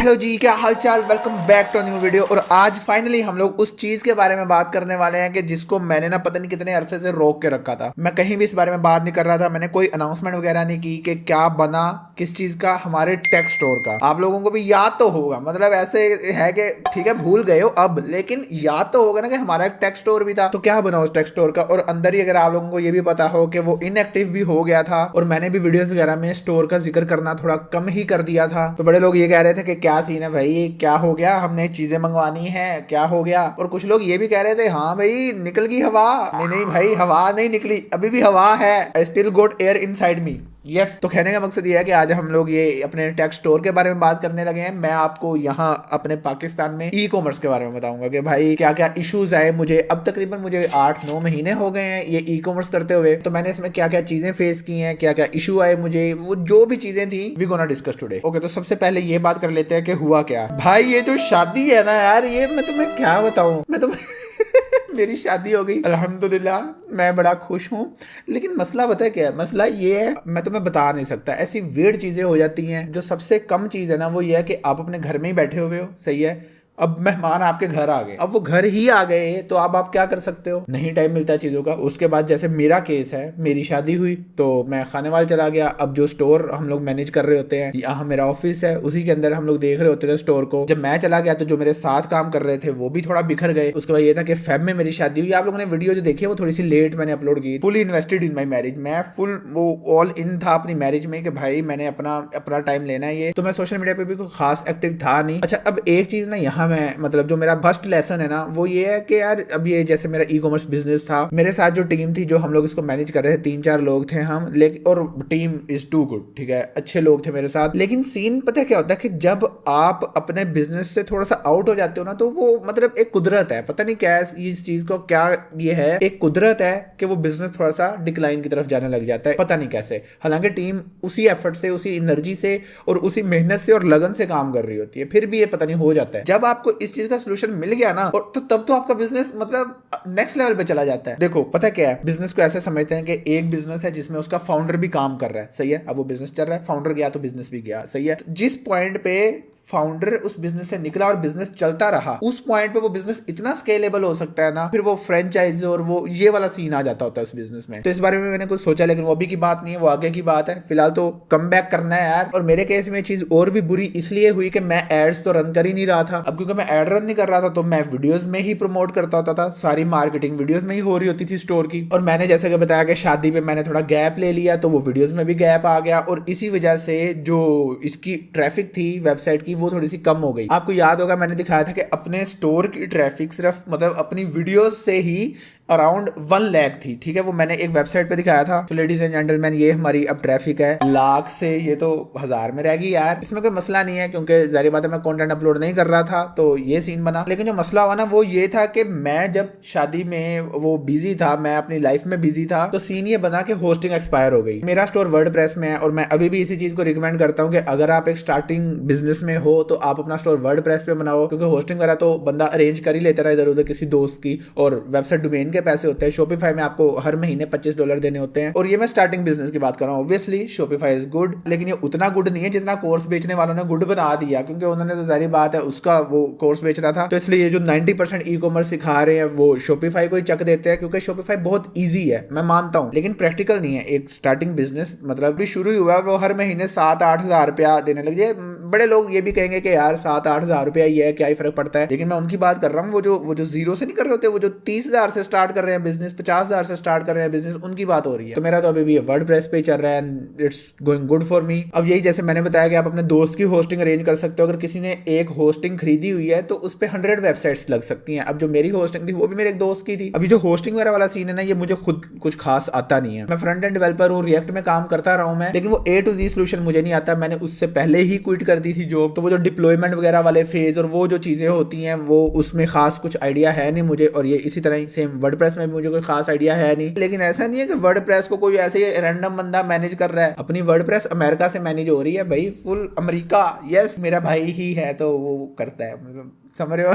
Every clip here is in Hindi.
हेलो जी, क्या हाल चाल। Welcome back to new video. और आज फाइनली हम लोग उस चीज के बारे में बात करने वाले हैं कि जिसको मैंने ना पता नहीं कितने अरसे से रोक के रखा था। मैं कहीं भी इस बारे में बात नहीं कर रहा था, मैंने कोई अनाउंसमेंट वगैरह नहीं की कि क्या बना किस चीज का, हमारे टेक स्टोर का। आप लोगों को भी याद तो होगा, मतलब ऐसे है कि ठीक है भूल गए हो अब, लेकिन याद तो होगा ना कि हमारा एक टेक स्टोर भी था। तो क्या बना उस टेक स्टोर का, और अंदर ही अगर आप लोगों को ये भी पता हो कि वो इनएक्टिव भी हो गया था और मैंने भी वीडियोस वगैरह में स्टोर का जिक्र करना थोड़ा कम ही कर दिया था। तो बड़े लोग ये कह रहे थे कि क्या सीन है भाई, क्या हो गया, हमने चीजें मंगवानी है, क्या हो गया। और कुछ लोग ये भी कह रहे थे हाँ भाई निकल गई हवा। नहीं नहीं भाई, हवा नहीं निकली, अभी भी हवा है। I still got air inside me. Yes. तो कहने का मकसद ये है कि आज हम लोग ये अपने टेक स्टोर के बारे में बात करने लगे हैं। मैं आपको यहाँ अपने पाकिस्तान में ई कॉमर्स के बारे में बताऊंगा कि भाई क्या क्या इश्यूज आए मुझे। अब तकरीबन मुझे 8-9 महीने हो गए हैं ये ई कॉमर्स करते हुए। तो मैंने इसमें क्या क्या चीजें फेस की हैं, क्या क्या इशू आए मुझे, वो जो भी चीजें थी we gonna discuss today. Okay, तो सबसे पहले ये बात कर लेते हैं कि हुआ क्या। भाई ये जो शादी है ना यार, ये मैं तुम्हें क्या बताऊं। मैं तुम्हें मेरी शादी हो गई अल्हम्दुलिल्लाह, मैं बड़ा खुश हूँ। लेकिन मसला पता है क्या है, मसला ये है मैं तुम्हें बता नहीं सकता। ऐसी वियर्ड चीजें हो जाती हैं। जो सबसे कम चीज है ना वो ये है कि आप अपने घर में ही बैठे हुए हो, सही है, अब मेहमान आपके घर आ गए। अब वो घर ही आ गए तो अब आप क्या कर सकते हो, नहीं टाइम मिलता है चीजों का। उसके बाद जैसे मेरा केस है, मेरी शादी हुई तो मैं खानेवाल चला गया। अब जो स्टोर हम लोग मैनेज कर रहे होते हैं, यहाँ मेरा ऑफिस है, उसी के अंदर हम लोग देख रहे होते थे स्टोर को। जब मैं चला गया तो जो मेरे साथ काम कर रहे थे वो भी थोड़ा बिखर गए। उसके बाद ये था कि फेब में मेरी शादी हुई। आप लोगों ने वीडियो जो देखी है वो थोड़ी सी लेट मैंने अपलोड की। Fully invested in my marriage, मैं फुल वो ऑल इन था अपनी मैरिज में कि भाई मैंने अपना अपना टाइम लेना है ये। तो मैं सोशल मीडिया पे भी कोई खास एक्टिव था नहीं। अच्छा, अब एक चीज ना यहाँ मैं मतलब जो मेरा फर्स्ट लेसन है ना वो ये है कि यार अब ये जैसे मेरा ई कॉमर्स बिजनेस था, मेरे साथ जो टीम थी जो हम लोग इसको मैनेज कर रहे थे 3-4 लोग थे हम, लेकिन और टीम इज टू गुड, ठीक है, अच्छे लोग थे मेरे साथ। लेकिन सीन पता है क्या होता है कि जब आप अपने बिजनेस से थोड़ा सा आउट हो जाते हो ना तो वो मतलब एक कुदरत है, पता नहीं क्या इस चीज को क्या ये है, एक कुदरत है कि वो बिजनेस थोड़ा सा डिक्लाइन की तरफ जाने लग जाता है, पता नहीं कैसे। हालांकि टीम उसी एफर्ट से, उसी एनर्जी से और उसी मेहनत से और लगन से काम कर रही होती है, फिर भी ये पता नहीं हो जाता है। जब आपको इस चीज का सोल्यूशन मिल गया ना और तो तब तो आपका बिजनेस मतलब नेक्स्ट लेवल पे चला जाता है। देखो पता क्या है, बिजनेस को ऐसे समझते हैं कि एक बिजनेस है जिसमें उसका फाउंडर भी काम कर रहा है, सही है। अब वो बिजनेस चल रहा है, फाउंडर गया तो बिजनेस भी गया, सही है। जिस पॉइंट पे फाउंडर उस बिजनेस से निकला और बिजनेस चलता रहा, उस पॉइंट पे वो बिजनेस इतना स्केलेबल हो सकता है ना, फिर वो फ्रेंचाइज और वो ये वाला सीन आ जाता होता है उस बिजनेस में। तो इस बारे में मैंने कुछ सोचा, लेकिन वो अभी की बात नहीं है, वो आगे की बात है। फिलहाल तो कम बैक करना है यार। और मेरे केस में चीज और भी बुरी इसलिए हुई कि मैं एड्स तो रन कर ही नहीं रहा था। अब क्योंकि मैं एड रन नहीं कर रहा था तो मैं वीडियोस में ही प्रमोट करता होता था, सारी मार्केटिंग वीडियोस में ही हो रही होती थी स्टोर की। और मैंने जैसे कि बताया कि शादी पे मैंने थोड़ा गैप ले लिया तो वो वीडियोस में भी गैप आ गया, और इसी वजह से जो इसकी ट्रैफिक थी वेबसाइट की वो थोड़ी सी कम हो गई। आपको याद होगा मैंने दिखाया था कि अपने स्टोर की ट्रैफिक सिर्फ मतलब अपनी वीडियोस से ही अराउंड 1 लाख थी, ठीक है, वो मैंने एक वेबसाइट पे दिखाया था। तो लेडीज एंड जेंटलमैन ये हमारी अब ट्रैफिक है, लाख से ये तो 1000 में रहेगी यार। इसमें कोई मसला नहीं है क्योंकि जाहिर बात है मैं कंटेंट अपलोड नहीं कर रहा था तो ये सीन बना। लेकिन जो मसला हुआ ना वो ये था कि मैं जब शादी में वो बिजी था, मैं अपनी लाइफ में बिजी था, तो सीन ये बना कि होस्टिंग एक्सपायर हो गई। मेरा स्टोर वर्डप्रेस में है और मैं अभी भी इसी चीज को रिकमेंड करता हूँ कि अगर आप एक स्टार्टिंग बिजनेस में हो तो आप अपना स्टोर वर्डप्रेस पे बनाओ, क्योंकि होस्टिंग वगैरह तो बंदा अरेंज कर ही लेता रहा इधर उधर किसी दोस्त की, और वेबसाइट डोमेन के पैसे होते हैं। शॉपिफाई में आपको हर महीने $25 देने होते हैं, और ये मैं स्टार्टिंग बिजनेस की बात कर रहा हूँ। ऑब्वियसली शॉपिफाई इज गुड, लेकिन ये उतना गुड नहीं है जितना कोर्स बेचने वालों ने गुड बना दिया, क्योंकि उन्होंने तो जारी बात है उसका वो कोर्स बेच रहा था। तो इसलिए ये जो 90% ई कॉमर्स सिखा रहे हैं वो शॉपिफाई को ही चक देते हैं, क्योंकि शॉपिफाई बहुत ईजी है, मैं मानता हूँ, लेकिन प्रैक्टिकल नहीं है। एक स्टार्टिंग बिजनेस मतलब भी शुरू ही हुआ, वो हर महीने 7-8 हज़ार रुपया देने लग जाए। बड़े लोग ये भी कहेंगे कि यार 7-8 हज़ार रुपया ही है, क्या ही फर्क पड़ता है, लेकिन मैं उनकी बात कर रहा हूँ वो जो जीरो से नहीं कर रहे होते, वो जो 30,000 से स्टार्ट कर रहे हैं बिजनेस, 50,000 से स्टार्ट कर रहे हैं बिजनेस, उनकी बात हो रही है। तो मेरा तो अभी भी वर्डप्रेस पे चल रहा है and it's going good for me. अब यही जैसे मैंने बताया कि आप अपने दोस्त की होस्टिंग अरेंज कर सकते हो। अगर किसी ने एक होस्टिंग खरीदी हुई है तो उस पर 100 वेबसाइट्स लग सकती हैं। अब जो मेरी होस्टिंग थी वो भी मेरे एक दोस्त की थी। अभी जो होस्टिंग वगैरह वाला सीन है ना, ये मुझे खुद कुछ खास आता नहीं है। मैं फ्रंट एंड डेवलपर हूँ, रिएक्ट में काम करता रहा हूँ मैं, लेकिन वो A to Z सोल्यूशन मुझे नहीं आता। मैंने उससे पहले ही क्विट कर दी थी जॉब। तो वो जो डिप्लॉयमेंट वगैरह वाले फेज और वो जो चीजें होती हैं वो उसमें खास कुछ आइडिया है नहीं मुझे, और ये इसी तरह ही सेम वर्डप्रेस में भी मुझे कोई खास आइडिया है नहीं। लेकिन ऐसा नहीं है कि वर्डप्रेस को कोई ऐसे ही रैंडम बंदा मैनेज कर रहा है। अपनी वर्डप्रेस अमेरिका से मैनेज हो रही है भाई, फुल अमेरिका। यस, मेरा भाई ही है तो वो करता है, मतलब समझ रहे हो।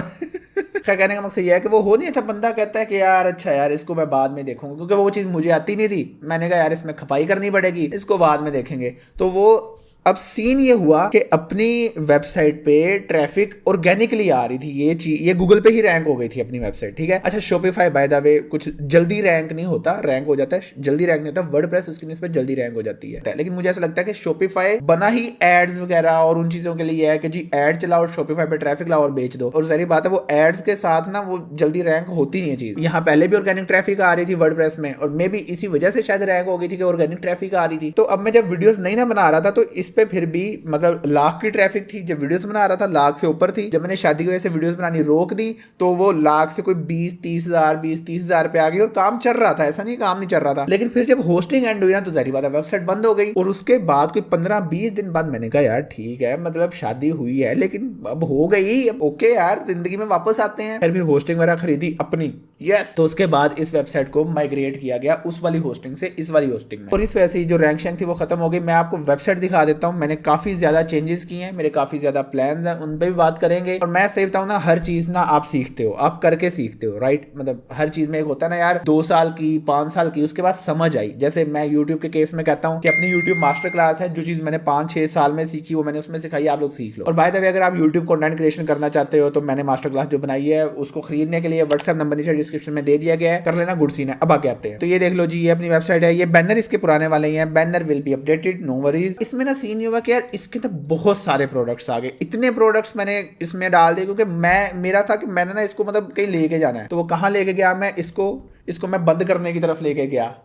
खैर कहने का मकसद ये है कि वो हो नहीं था, बंदा कहता है कि यार अच्छा यार इसको मैं बाद में देखूंगा, क्योंकि वो चीज़ मुझे आती नहीं थी। मैंने कहा यार इसमें खपाई करनी पड़ेगी, इसको बाद में देखेंगे। तो वो अब सीन ये हुआ कि अपनी वेबसाइट पे ट्रैफिक ऑर्गेनिकली आ रही थी, ये चीज ये गूगल पे ही रैंक हो गई थी अपनी वेबसाइट, ठीक है। अच्छा, शॉपिफाई बाय द वे कुछ जल्दी रैंक नहीं होता, रैंक हो जाता है, जल्दी रैंक नहीं होता, वर्डप्रेस उसकी निस्बत जल्दी रैंक हो जाती है। लेकिन मुझे ऐसा लगता है कि शॉपिफाई बना ही एड्स वगैरह और उन चीजों के लिए है कि जी एड चलाओ, शॉपिफाई पे ट्रैफिक लाओ और बेच दो। और सारी बात है वो एड्स के साथ ना वो जल्दी रैंक होती नहीं है चीज। यहाँ पहले भी ऑर्गेनिक ट्रैफिक आ रही थी वर्डप्रेस में, और मे भी इसी वजह से शायद रैंक हो गई थी कि ऑर्गेनिक ट्रैफिक आ रही थी। तो अब मैं जब वीडियोस नहीं ना बना रहा था तो इस पे फिर भी मतलब लाख की ट्रैफिक थी। जब वीडियोस बना रहा था लाख से ऊपर थी। जब मैंने शादी की वजह से वीडियोस बनानी रोक दी तो वो लाख से कोई 20-30 हजार पे आ गई और काम चल रहा था, ऐसा नहीं काम नहीं चल रहा था। लेकिन फिर जब होस्टिंग एंड हुई ना तो जाहिर बात है वेबसाइट बंद हो गई। और उसके बाद कोई 15-20 दिन बाद मैंने कहा यार ठीक है, मतलब शादी हुई है लेकिन अब हो गई, अब ओके यार जिंदगी में वापस आते हैं। फिर होस्टिंग वगैरह खरीदी अपनी, यस। तो उसके बाद इस वेबसाइट को माइग्रेट किया गया उस वाली होस्टिंग से इस वाली होस्टिंग में, और इस वजह से जो रैंक शैंक थी वो खत्म हो गई। मैं आपको वेबसाइट दिखा देता हूँ, मैंने काफी ज्यादा चेंजेस किए हैं, मेरे काफी ज्यादा प्लान हैं, उन पे भी बात करेंगे। और मैं सही बताऊँ ना, हर चीज ना आप सीखते हो, आप करके सीखते हो, राइट। मतलब हर चीज में एक होता है ना यार 2 साल की 5 साल की, उसके बाद समझ आई। जैसे मैं यूट्यूब के केस में कहता हूँ कि अपनी यूट्यूब मास्टर क्लास है, जो चीज मैंने 5-6 साल में सीखी वो मैंने उसमें सिखाई, आप लोग सीख लो। और बाय द वे अगर आप यूट्यूब कंटेंट क्रिएशन करना चाहते हो तो मैंने मास्टर क्लास जो बनाई है उसको खरीदने के लिए व्हाट्सएप नंबर नीचे डिस्क्रिप्शन में दे दिया गया है, कर लेना, गुड सीन है। अब आगे आते हैं, तो ये देख लो जी, ये अपनी वेबसाइट है, ये बैनर इसके पुराने वाले ही हैं, banner will be updated, no worries. इसमें ना सीन ये हुआ कि यार इसके तो बहुत सारे प्रोडक्ट्स आ गए, इतने प्रोडक्ट्स मैंने इसमें डाल दिए क्योंकि मेरा था कि मैंने ना इसको मतलब कहीं लेके जाना है। तो वो कहाँ लेके गया, मैं इसको मैं बंद करने की तरफ लेके गया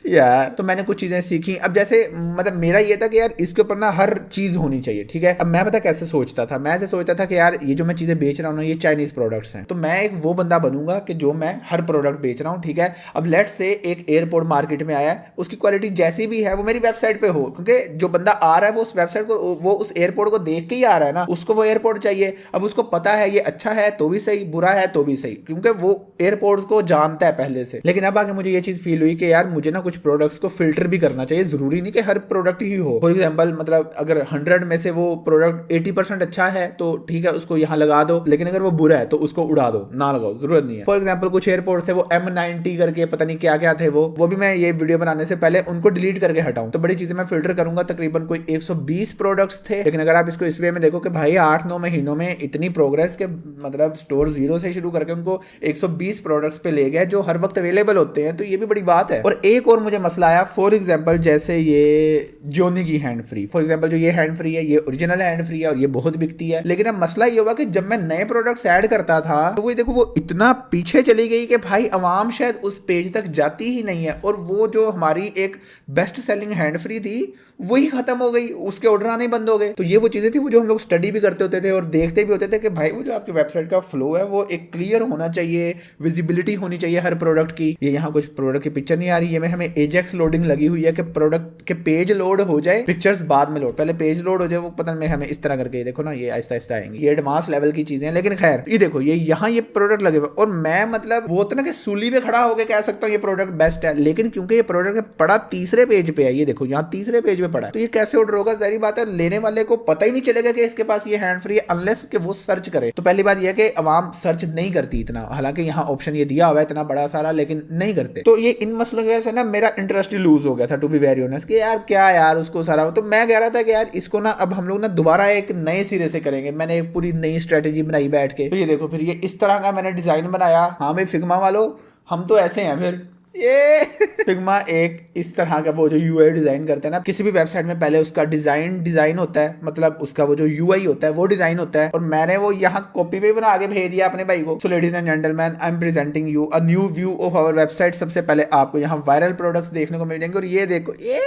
यार। तो मैंने कुछ चीजें सीखी। अब जैसे मतलब मेरा ये था कि यार इसके ऊपर ना हर चीज होनी चाहिए, ठीक है। अब मैं पता कैसे सोचता था, मैं ऐसे सोचता था कि यार ये जो मैं चीजें बेच रहा हूँ ना ये चाइनीज प्रोडक्ट्स हैं, तो मैं एक वो बंदा बनूंगा कि जो मैं हर प्रोडक्ट बेच रहा हूँ, ठीक है। अब लेट से एक एयरपोर्ट मार्केट में आया है, उसकी क्वालिटी जैसी भी है वो मेरी वेबसाइट पे हो, क्योंकि जो बंदा आ रहा है वो उस वेबसाइट को, वो उस एयरपोर्ट को देख के ही आ रहा है ना, उसको वो एयरपोर्ट चाहिए। अब उसको पता है ये अच्छा है तो भी सही, बुरा है तो भी सही, क्योंकि वो एयरपोर्ट्स को जानता है पहले से। लेकिन अब आगे मुझे ये चीज फील हुई कि यार मुझे ना कुछ प्रोडक्ट्स को फिल्टर भी करना चाहिए, जरूरी नहीं कि हर प्रोडक्ट ही हो। फॉर एग्जांपल मतलब अगर 100 में से वो प्रोडक्ट 80% अच्छा है तो ठीक है उसको यहाँ लगा दो, लेकिन अगर वो बुरा है तो उसको उड़ा दो, ना लगाओ, जरूरत नहीं है। फॉर एग्जांपल कुछ एयरपोर्ट थे वो M90 करके पता नहीं क्या क्या थे, वो भी मैं ये वीडियो बनाने से पहले उनको डिलीट करके हटाऊं। तो बड़ी चीजें मैं फिल्टर करूंगा, तकरीबन कोई 120 प्रोडक्ट्स थे। लेकिन अगर आप इसको इस वे में देखो कि भाई 8-9 महीनों में इतनी प्रोग्रेस के मतलब स्टोर 0 से शुरू करके उनको 120 प्रोडक्ट्स पे ले गए जो हर वक्त अवेलेबल होते हैं, तो ये भी बड़ी बात है। और एक और मुझे मसला आया, फॉर एग्जांपल जैसे ये जोनी की हैंड फ्री, फॉर एग्जांपल जो ये हैंड फ्री है ये ओरिजिनल हैंड फ्री है और ये बहुत बिकती है। लेकिन अब मसला ये हुआ कि जब मैं नए प्रोडक्ट्स ऐड करता था तो वो देखो वो इतना पीछे चली गई कि भाई अवाम शायद उस पेज तक जाती ही नहीं है, और वो जो हमारी एक बेस्ट सेलिंग हैंड फ्री थी वही खत्म हो गई, उसके ऑर्डर आने बंद हो गए। तो ये वो चीजें थी वो जो हम लोग स्टडी भी करते होते थे और देखते भी होते थे कि भाई वो जो आपकी वेबसाइट का फ्लो है वो एक क्लियर होना चाहिए, विजिबिलिटी होनी चाहिए हर प्रोडक्ट की। ये यहाँ कुछ प्रोडक्ट की पिक्चर नहीं आ रही है, में हमें एजेक्स लोडिंग लगी हुई है कि प्रोडक्ट के पेज लोड हो जाए, पिक्चर्स बाद में लोड, पहले पेज लोड हो जाए, वो पता नहीं हमें इस तरह करके देखो ना, ये आहिस्ता आहिस्ता आएंगे, ये एडवांस लेवल की चीजें हैं। लेकिन खैर ये देखो ये यहाँ ये प्रोडक्ट लगे हुए, और मैं मतलब वो होता ना कि सूली पे खड़ा होकर कह सकता हूँ ये प्रोडक्ट बेस्ट है, लेकिन क्योंकि ये प्रोडक्ट पड़ा तीसरे पेज पे है, ये देखो यहाँ तीसरे पेज पे पड़ा है, तो ये कैसे ऑर्डर होगा? जाहिर बात है लेने वाले को पता ही नहीं चलेगा कि इसके पास ये हैंड फ्री है अनलेस कि वो सर्च करे। तो पहली बात ये है कि अवाम सर्च नहीं करती इतना, हालांकि यहाँ ऑप्शन ये दिया हुआ है इतना बड़ा सारा, लेकिन नहीं करते। तो ये इन मसलों की वजह से ना मेरा इंटरेस्ट ही लूज हो गया था, टू बी वेरी ऑनेस्ट, कि यार क्या यार उसको सारा। तो मैं कह रहा था कि यार इसको ना अब हम लोग ना दोबारा एक नए सिरे से करेंगे। मैंने एक पूरी नई स्ट्रेटेजी बनाई बैठ के। तो ये देखो फिर ये इस तरह का मैंने डिजाइन बनाया। हाँ भाई फिग्मा वालों हम तो ऐसे हैं, फिर ये फिग्मा एक इस तरह का वो जो यूआई डिजाइन करते हैं ना किसी भी वेबसाइट में, पहले उसका डिजाइन होता है, मतलब उसका वो जो यूआई होता है वो डिजाइन होता है, और मैंने वो यहाँ कॉपी पे बना के भेज दिया अपने भाई को। So ladies and gentlemen, I am presenting you a new view of our website. सबसे पहले आपको यहाँ वायरल प्रोडक्ट्स देखने को मिल जाएंगे, और ये देखो ये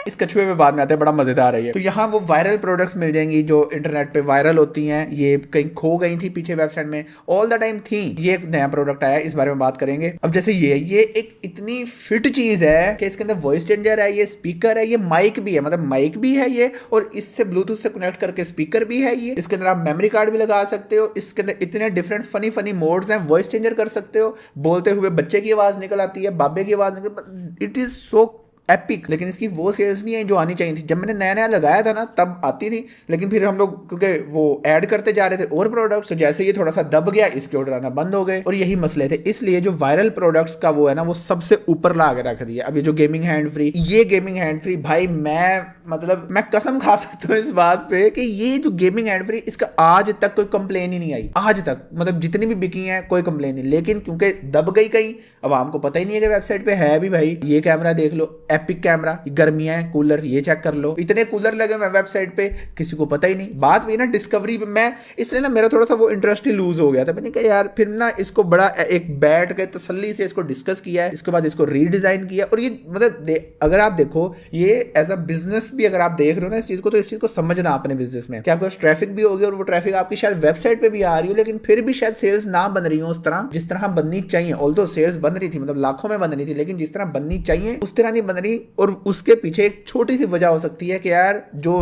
इस कछुए पे बाद में आते हैं, बड़ा मजेदार है ये। तो यहाँ वो वायरल प्रोडक्ट्स मिल जाएंगी जो इंटरनेट पे वायरल होती हैं, ये कहीं खो गई थी पीछे वेबसाइट में, ऑल द टाइम थी। ये एक नया प्रोडक्ट आया, इस बारे में बात करेंगे। अब जैसे ये एक इतनी फिट चीज है कि इसके अंदर वॉइस चेंजर है, ये स्पीकर है, ये माइक भी है, मतलब माइक भी है ये, और इससे ब्लूटूथ से कनेक्ट करके स्पीकर भी है ये। इसके अंदर आप मेमोरी कार्ड भी लगा सकते हो। इसके अंदर इतने डिफरेंट फनी मोड्स हैं, वॉइस चेंजर कर सकते हो, बोलते हुए बच्चे की आवाज निकल आती है, बाबे की आवाज निकल, इट इज सो एपिक, लेकिन इसकी वो सेल्स नहीं है जो आनी चाहिए थी। जब मैंने नया नया लगाया था ना तब आती थी, लेकिन फिर हम लोग क्योंकि वो ऐड करते जा रहे थे और प्रोडक्ट्स, तो जैसे ये थोड़ा सा दब गया इसके ऑर्डर आना बंद हो गए और यही मसले थे। इसलिए जो वायरल प्रोडक्ट्स का वो है ना वो सबसे ऊपर ला के रख दिया। अब ये जो गेमिंग हैंड फ्री, ये गेमिंग हैंड फ्री भाई मैं कसम खा सकता हूँ इस बात पे कि ये जो गेमिंग हैंड फ्री, इसका आज तक कोई कंप्लेन ही नहीं आई, आज तक। मतलब जितनी भी बिकी है कोई कंप्लेन नहीं, लेकिन क्योंकि दब गई कहीं, अब हमको पता ही नहीं है कि वेबसाइट पे है भी। भाई ये कैमरा देख लो, एपिक कैमरा, गर्मियां है, कूलर ये चेक कर लो, इतने कूलर लगे हुए वेबसाइट पे, किसी को पता ही नहीं। बात हुई ना डिस्कवरी पे, मैं इसलिए ना मेरा थोड़ा सा वो इंटरेस्ट ही लूज हो गया था। मैंने कहा यार फिर ना इसको बड़ा एक बैठ के तसल्ली से इसको डिस्कस किया है, इसके बाद इसको रीडिजाइन किया। और ये मतलब अगर आप देखो ये एज अ बिजनेस भी अगर आप देख रहे हो ना इस चीज को, तो इस चीज को समझना अपने बिजनेस में कि आपके पास ट्रैफिक भी होगी और वो ट्रैफिक आपकी शायद वेबसाइट पे भी आ रही हो, लेकिन फिर भी शायद सेल्स ना बन रही हो उस तरह जिस तरह बननी चाहिए। ऑल्दो सेल्स बन रही थी, मतलब लाखों में बन रही थी, लेकिन जिस तरह बननी चाहिए उस तरह नहीं बन रही। और उसके पीछे एक छोटी सी वजह हो सकती है कि यार जो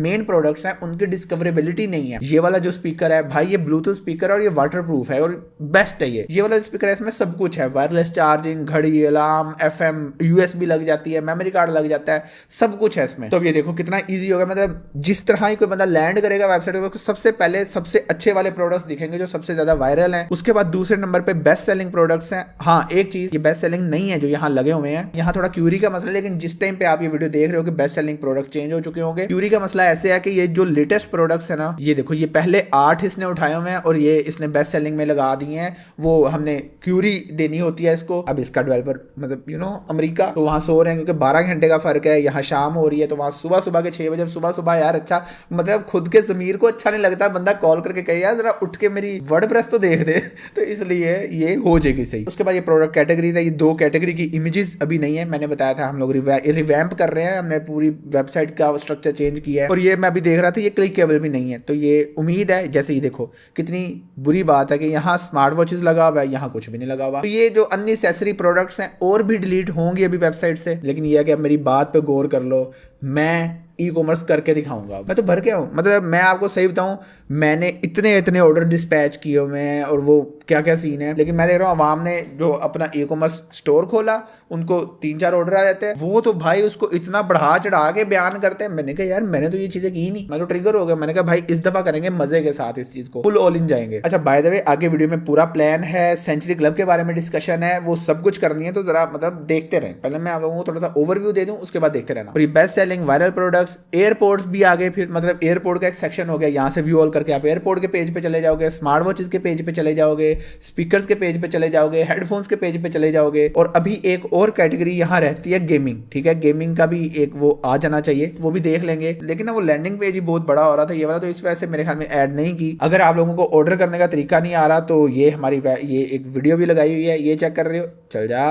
मेन प्रोडक्ट्स हैं उनकी डिस्कवरेबिलिटी नहीं है। ये वाला जो स्पीकर है भाई, ये ब्लूटूथ स्पीकर है और ये वाटर प्रूफ है और बेस्ट है। ये वाला स्पीकर है, इसमें सब कुछ है, वायरलेस चार्जिंग, घड़ी, अलार्म, FM, USB लग जाती है, मेमोरी कार्ड लग जाता है, सब कुछ है इसमें। तो अब ये देखो कितना ईजी होगा। मतलब जिस तरह ही कोई बंदा लैंड करेगा वेबसाइट पर, सबसे पहले सबसे अच्छे वाले प्रोडक्ट्स दिखेंगे जो सबसे ज्यादा वायरल हैं। उसके बाद दूसरे नंबर पे बेस्ट सेलिंग प्रोडक्ट्स हैं। हाँ एक चीज, ये बेस्ट सेलिंग नहीं है जो यहाँ लगे हुए हैं, यहाँ थोड़ा क्यूरी का मसला है, लेकिन जिस टाइम पे आप ये वीडियो देख रहे हो कि बेस्ट सेलिंग प्रोडक्ट्स चेंज हो चुके होंगे। क्यूरी का मसला ऐसे है कि ये जो लेटेस्ट प्रोडक्ट्स है ना, ये देखो ये पहले 8 इसने उठाए हुए हैं और ये इसने बेस्ट सेलिंग में लगा दिए हैं। वो हमने क्यूरी देनी होती है इसको। अब इसका डेवलपर मतलब अमेरिका, तो वहां सो रहे हैं क्योंकि 12 घंटे का फर्क है, यहाँ शाम हो रही है, तो वहां सुबह सुबह के 6 बजे, सुबह यार अच्छा मतलब खुद के ज़मीर को अच्छा नहीं लगता बंदा कॉल करके कहे यार जरा उठ के मेरी वर्डप्रेस तो देख दे। तो इसलिए ये हो जाएगी सही। उसके बाद ये प्रोडक्ट कैटेगरीज है, ये 2 कैटेगरी की इमेजेस अभी नहीं है, मैंने बताया था हम लोग रिवैम्प कर रहे हैं, हमने पूरी वेबसाइट का स्ट्रक्चर चेंज किया है। और ये मैं अभी देख रहा था ये क्लिकेबल भी नहीं है, तो ये उम्मीद है, जैसे ये देखो कितनी बुरी बात है कि यहाँ स्मार्ट वॉचेस लगा हुआ है, यहाँ कुछ भी नहीं लगा हुआ। तो ये जो अननेसेसरी प्रोडक्ट्स हैं और भी डिलीट होंगे अभी वेबसाइट से, लेकिन ये है कि अब मेरी बात पे गौर कर लो, मैं ई-कॉमर्स करके दिखाऊंगा। मैं तो भर के हूँ, मतलब मैं आपको सही बताऊं, मैंने इतने ऑर्डर डिस्पैच किए हुए हैं और वो क्या क्या सीन है। लेकिन मैं देख रहा हूँ अवाम ने जो अपना ई-कॉमर्स स्टोर खोला, उनको 3-4 ऑर्डर आ जाते हैं, वो तो भाई उसको इतना बढ़ा चढ़ा के बयान करते हैं। मैंने कहा यार मैंने तो ये चीजें की नहीं, मैं तो ट्रिगर हो गया। मैंने कहा भाई इस दफा करेंगे मजे के साथ, इस चीज को फुल ऑल इन जाएंगे। अच्छा बाय द वे आगे वीडियो में पूरा प्लान है, सेंचुरी क्लब के बारे में डिस्कशन है, वो सब कुछ करनी है, तो जरा मतलब देखते रहें। पहले मैं आप लोगों को थोड़ा सा ओवरव्यू दे दूं, उसके बाद देखते रहना। और ये best selling viral products, airports भी आगे, फिर मतलब एयरपोर्ट का एक सेक्शन हो गया, यहाँ से व्यू ऑल करके आप एयरपोर्ट के पेज पे चले जाओगे, स्मार्ट वॉचेस के पेज पे चले जाओगे, स्पीकर्स के पेज पे चले जाओगे, हेडफोन्स के पेज पे चले जाओगे। और अभी एक और कैटेगरी यहाँ रहती है गेमिंग, ठीक है, गेमिंग का भी एक वो आ जाना चाहिए, वो भी देख लेंगे। लेकिन ना वो लैंडिंग पेज ही बहुत बड़ा हो रहा था ये वाला, तो इस वजह से मेरे ख्याल में ऐड नहीं की। अगर आप लोगों को ऑर्डर करने का तरीका नहीं आ रहा तो ये हमारी ये एक वीडियो भी लगाई हुई है, ये चेक कर रहे हो, चल जा।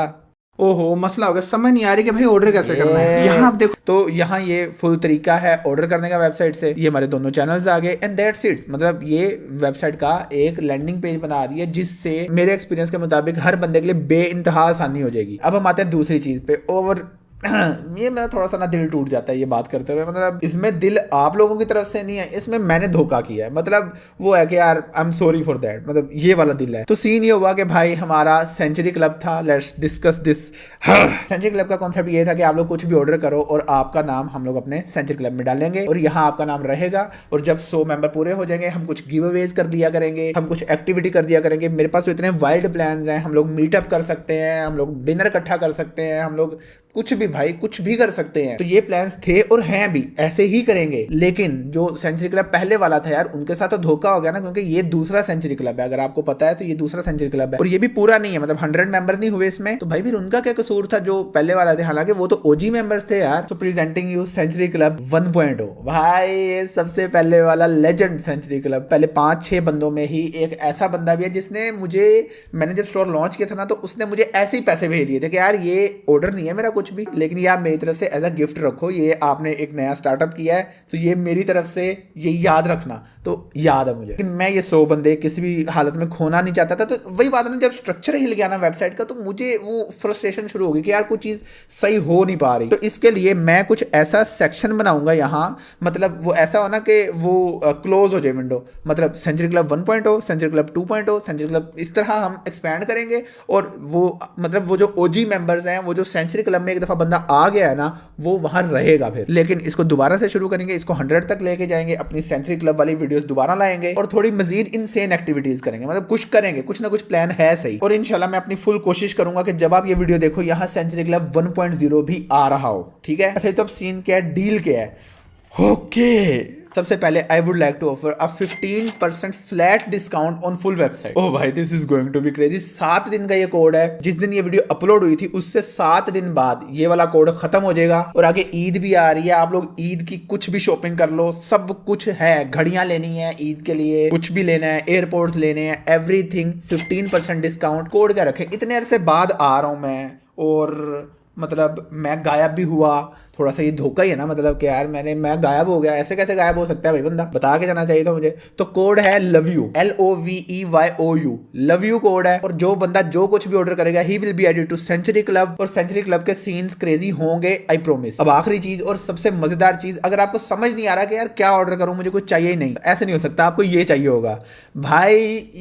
ओहो मसला होगा, समझ नहीं आ रही कि भाई ऑर्डर कैसे करना है। यहाँ आप देखो तो यहाँ ये फुल तरीका है ऑर्डर करने का वेबसाइट से। ये हमारे दोनों चैनल्स आ गए एंड दैट्स इट। मतलब ये वेबसाइट का एक लैंडिंग पेज बना दिया जिससे मेरे एक्सपीरियंस के मुताबिक हर बंदे के लिए बेइंतहा आसानी हो जाएगी। अब हम आते हैं दूसरी चीज पे, और ये मेरा थोड़ा सा ना दिल टूट जाता है ये बात करते हुए। मतलब इसमें दिल आप लोगों की तरफ से नहीं है, इसमें मैंने धोखा किया है। मतलब वो है कि यार I am sorry for that, मतलब ये वाला दिल है। तो सीन ये हुआ कि भाई हमारा सेंचुरी क्लब था, let's discuss this. Century club का कॉन्सेप्ट ये था कि आप लोग कुछ भी ऑर्डर करो और आपका नाम हम लोग अपने सेंचुरी क्लब में डालेंगे और यहाँ आपका नाम रहेगा। और जब 100 मेंबर पूरे हो जाएंगे हम कुछ गिव अवेज कर दिया करेंगे, हम कुछ एक्टिविटी कर दिया करेंगे। मेरे पास तो इतने वाइल्ड प्लान्स हैं, हम लोग मीटअप कर सकते हैं, हम लोग डिनर इकट्ठा कर सकते हैं, हम लोग कुछ भी भाई कुछ भी कर सकते हैं। तो ये प्लान्स थे और हैं भी, ऐसे ही करेंगे। लेकिन जो सेंचुरी क्लब पहले वाला था यार, उनके साथ तो धोखा हो गया ना, क्योंकि ये दूसरा सेंचुरी क्लब है, अगर आपको पता है तो ये दूसरा सेंचुरी क्लब है और ये भी पूरा नहीं है, मतलब 100 मेंबर नहीं हुए इसमें। तो भाई फिर उनका क्या कसूर था जो पहले वाला थे, हालांकि वो तो ओजी मेंबर्स थे यार। तो प्रेजेंटिंग यू सेंचुरी क्लब 1.0 भाई, ये सबसे पहले वाला लेजेंड सेंचुरी क्लब। पहले 5-6 बंदों में ही एक ऐसा बंदा भी है जिसने मुझे, मैंने जब स्टोर लॉन्च किया था ना, तो उसने मुझे ऐसे ही पैसे भेज दिए थे कि यार ये ऑर्डर नहीं है मेरा कुछ भी, लेकिन ये आप मेरी तरफ से एज अ गिफ्ट रखो, ये आपने एक नया स्टार्टअप किया है तो ये मेरी तरफ से ये याद रखना। तो याद है मुझे कि मैं ये 100 बंदे किसी भी हालत में खोना नहीं चाहता था। तो वही बात है ना, जब स्ट्रक्चर हिल गया ना वेबसाइट का, तो मुझे वो फ्रस्ट्रेशन शुरू हो गई कि यार कुछ चीज सही हो नहीं पा रही। तो इसके लिए मैं कुछ ऐसा सेक्शन बनाऊंगा यहाँ, मतलब वो ऐसा हो ना कि वो क्लोज हो जाए विंडो, मतलब century club 1.0, century club 2.0, century club, इस तरह हम एक्सपैंड करेंगे। और वो मतलब वो जो ओजी मेंबर्स हैं, वो जो सेंचुरी क्लब में एक दफा बंदा आ गया है ना, वो वहां रहेगा फिर। लेकिन इसको दोबारा से शुरू करेंगे, इसको 100 तक लेके जाएंगे, अपनी सेंचुरी क्लब वाली वीडियोस दोबारा लाएंगे और थोड़ी मजीद इनसेन एक्टिविटीज करेंगे। मतलब कुछ करेंगे, कुछ ना कुछ प्लान है सही। और इंशाल्लाह मैं अपनी फुल कोशिश करूंगा कि जब आप ये वीडियो देखो यहाँ सेंचुरी क्लब 1.0 भी आ रहा हो। ठीक है, अच्छा तो अब सीन क्या है, डील क्या है। ओके, सबसे पहले I would like to offer a 15% flat discount on full website. Oh भाई this is going to be crazy. 7 दिन का ये कोड है। जिस दिन ये वीडियो अपलोड हुई थी उससे 7 दिन बाद ये वाला कोड खत्म हो जाएगा। और आगे ईद भी आ रही है, आप लोग ईद की कुछ भी शॉपिंग कर लो, सब कुछ है। घड़ियां लेनी है ईद के लिए, कुछ भी लेना है, एयरपोर्ट्स लेने हैं, एवरीथिंग 15% डिस्काउंट। कोड क्या रखे, इतने अरसे बाद आ रहा हूं मैं और मतलब मैं गायब भी हुआ, थोड़ा सा ये धोखा ही है ना। मतलब कि यार मैं गायब हो गया, ऐसे कैसे गायब हो सकता है भाई, बंदा बता के जाना चाहिए था मुझे। तो कोड है love you, LOVEYOU, love you code है। और जो बंदा जो कुछ भी ऑर्डर करेगा he will be added to century club. और सेंचुरी क्लब के सीन्स क्रेजी होंगे, आई प्रोमिस। अब आखिरी चीज और सबसे मजेदार चीज, अगर आपको समझ नहीं आ रहा कि यार क्या ऑर्डर करूं, मुझे कुछ चाहिए ही नहीं, ऐसे नहीं हो सकता, आपको ये चाहिए होगा भाई।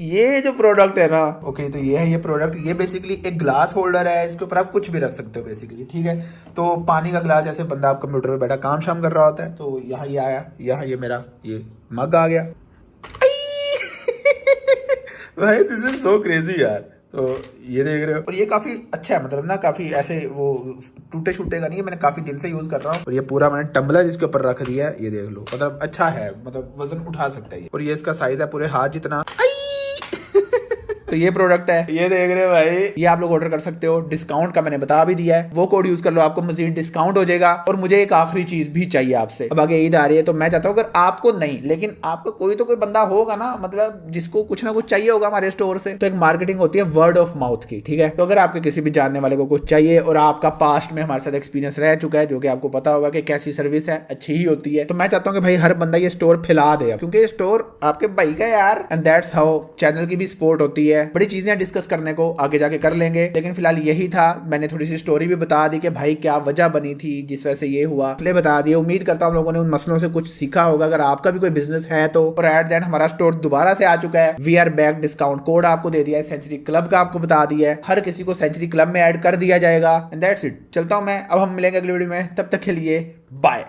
ये जो प्रोडक्ट है ना, ओके तो ये है ये प्रोडक्ट। ये बेसिकली एक ग्लास होल्डर है, इसके ऊपर आप कुछ भी रख सकते हो बेसिकली। ठीक है, तो पानी का ग्लास, जैसे बंदा आप कंप्यूटर पे बैठा काम शाम कर रहा होता है, तो यहाँ ये आया, यहाँ ये मेरा ये मग आ गया। भाई दिस इज सो क्रेजी यार। तो ये देख रहे हो, और ये काफी अच्छा है, मतलब ना काफी ऐसे वो टूटे छूटे का नहीं है। मैंने काफी दिन से यूज कर रहा हूँ। और ये पूरा मैंने टम्बलर इसके ऊपर रख दिया है, ये देख लो, मतलब अच्छा है, मतलब वजन उठा सकता है। और ये इसका साइज है पूरे हाथ जितना। तो ये प्रोडक्ट है, ये देख रहे हो भाई, ये आप लोग ऑर्डर कर सकते हो। डिस्काउंट का मैंने बता भी दिया है, वो कोड यूज कर लो, आपको मजीद डिस्काउंट हो जाएगा। और मुझे एक आखिरी चीज भी चाहिए आपसे। अब आगे ईद आ रही है, तो मैं चाहता हूँ अगर आपको नहीं, लेकिन आपको कोई तो कोई बंदा होगा ना, मतलब जिसको कुछ ना कुछ चाहिए होगा हमारे स्टोर से। तो एक मार्केटिंग होती है वर्ड ऑफ माउथ की। ठीक है, तो अगर आपके किसी भी जानने वाले को कुछ चाहिए और आपका पास्ट में हमारे साथ एक्सपीरियंस रह चुका है, जो कि आपको पता होगा कि कैसी सर्विस है, अच्छी ही होती है, तो मैं चाहता हूँ कि भाई हर बंदा ये स्टोर फैला दे, क्योंकि ये स्टोर आपके भाई का यार। एंड दैट्स हाउ चैनल की भी सपोर्ट होती है। बड़ी चीजें डिस्कस करने को आगे जाके कर लेंगे, लेकिन फिलहाल यही था। मैंने थोड़ी सी स्टोरी भी बता दी कि भाई क्या वजह बनी थी जिस वजह से ये हुआ, इसलिए बता दिया। उम्मीद करता हूं आप लोगों ने उन मसलों से कुछ सीखा होगा। अगर आपका भी कोई बिजनेस है तो। और एट द एंड हमारा स्टोर दोबारा से आ चुका है, we are back. Discount code आपको दे दिया है, सेंचुरी क्लब का आपको बता दिया है, हर किसी को सेंचुरी क्लब में ऐड कर दिया जाएगा। एंड दैट्स इट, चलता हूं मैं। अब हम मिलेंगे अगली वीडियो में, तब तक के लिए बाय।